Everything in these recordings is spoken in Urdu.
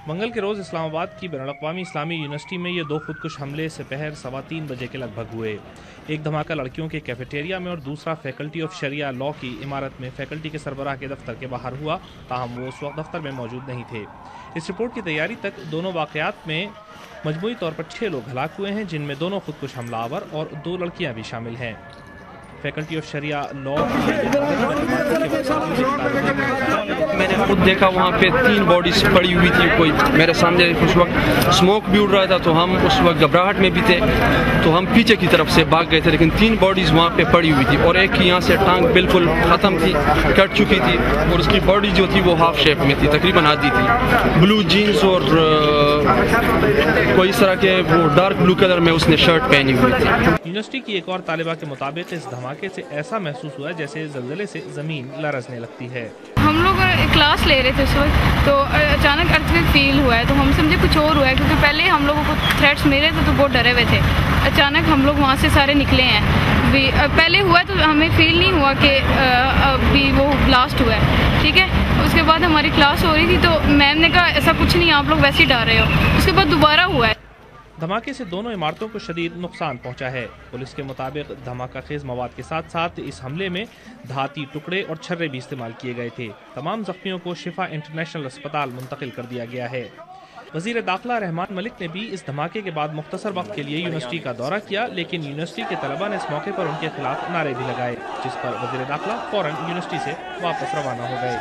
منگل کے روز اسلام آباد کی بین الاقوامی اسلامی یونیورسٹی میں یہ دو خودکش حملے سپہر 3:15 بجے کے لگ بھگ ہوئے۔ ایک دھماکہ لڑکیوں کے کیفیٹیریا میں اور دوسرا فیکلٹی آف شریعہ لاء کی عمارت میں فیکلٹی کے سربراہ کے دفتر کے باہر ہوا، تاہم وہ اس وقت دفتر میں موجود نہیں تھے۔ اس رپورٹ کی تیاری تک دونوں واقعات میں مجموعی طور پر 6 لوگ ہلاک ہوئے ہیں، جن میں دونوں خودکش حملہ آور اور 2 لڑکیاں بھی شامل ہیں۔ فیکلٹی آف شریعہ لاء میں نے خود دیکھا وہاں پہ 3 باڈیز پڑی ہوئی تھی، کوئی میرے سامنے اس وقت اسموک بھی اڑ رہا تھا تو ہم اس وقت گھبراہٹ میں بھی تھے تو ہم پیچھے کی طرف سے بھاگ گئے تھے، لیکن 3 باڈیز وہاں پہ پڑی ہوئی تھی اور ایک کی یہاں سے ٹانگ بالکل ختم تھی، کٹ چکی تھی اور اس کی باڈی جو تھی وہ ہاف شیپ میں تھی، تقریباً آدھی تھی۔ بلو جینز اور کوئی اس طرح کے وہ ڈارک بلو کلر میں اس نے شرٹ پہنی ہوئی تھی۔ یونیورسٹی کی ایک اور طالبہ کے مطابق اس دھماکے سے ایسا محسوس ہوا جیسے زلزلے سے زمین لرزنے لگتی ہے۔ ہم لوگ کلاس لے رہے تھے اس وقت تو اچانک ارتھکویک فیل ہوا ہے تو ہم سمجھے کچھ اور ہوا ہے، کیونکہ پہلے ہم لوگوں کو تھریٹس ملے تھے تو بہت ڈرے ہوئے تھے۔ اچانک ہم لوگ وہاں سے سارے نکلے ہیں، پہلے ہوا تو ہمیں فیل نہیں ہوا کہ ابھی وہ بلاسٹ ہوا ہے، ٹھیک ہے۔ اس کے بعد ہماری کلاس ہو رہی تھی تو میم نے کہا ایسا کچھ نہیں، آپ لوگ ویسے ہی ڈر رہے ہو۔ اس کے بعد دوبارہ ہوا ہے۔ دھماکے سے دونوں عمارتوں کو شدید نقصان پہنچا ہے۔ پولیس کے مطابق دھماکہ خیز مواد کے ساتھ ساتھ اس حملے میں دھاتی ٹکڑے اور چھرے بھی استعمال کیے گئے تھے۔ تمام زخمیوں کو شفا انٹرنیشنل اسپتال منتقل کر دیا گیا ہے۔ وزیر داخلہ رحمان ملک نے بھی اس دھماکے کے بعد مختصر وقت کے لیے یونیورسٹی کا دورہ کیا، لیکن یونیورسٹی کے طلبہ نے اس موقع پر ان کے خلاف نعرے بھی لگائے، جس پر وزیر داخلہ فوراً یونیورسٹی سے واپس روانہ ہو گئے۔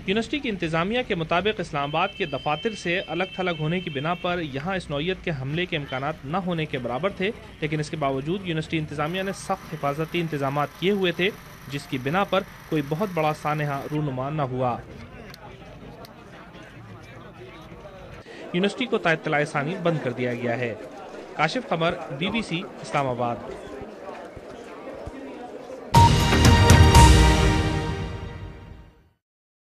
یونیورسٹی کی انتظامیہ کے مطابق اسلام آباد کے دفاتر سے الگ تھلگ ہونے کی بنا پر یہاں اس نوعیت کے حملے کے امکانات نہ ہونے کے برابر تھے، لیکن اس کے باوجود یونیورسٹی انتظامیہ نے سخت حفاظتی انتظامات کیے ہوئے تھے، جس کی بنا پر کوئی بہت بڑا سانحہ رونما نہ ہوا۔ یونیورسٹی کو تا اطلاع ثانی بند کر دیا گیا ہے۔ کاشف خبر، BBC اسلام آباد۔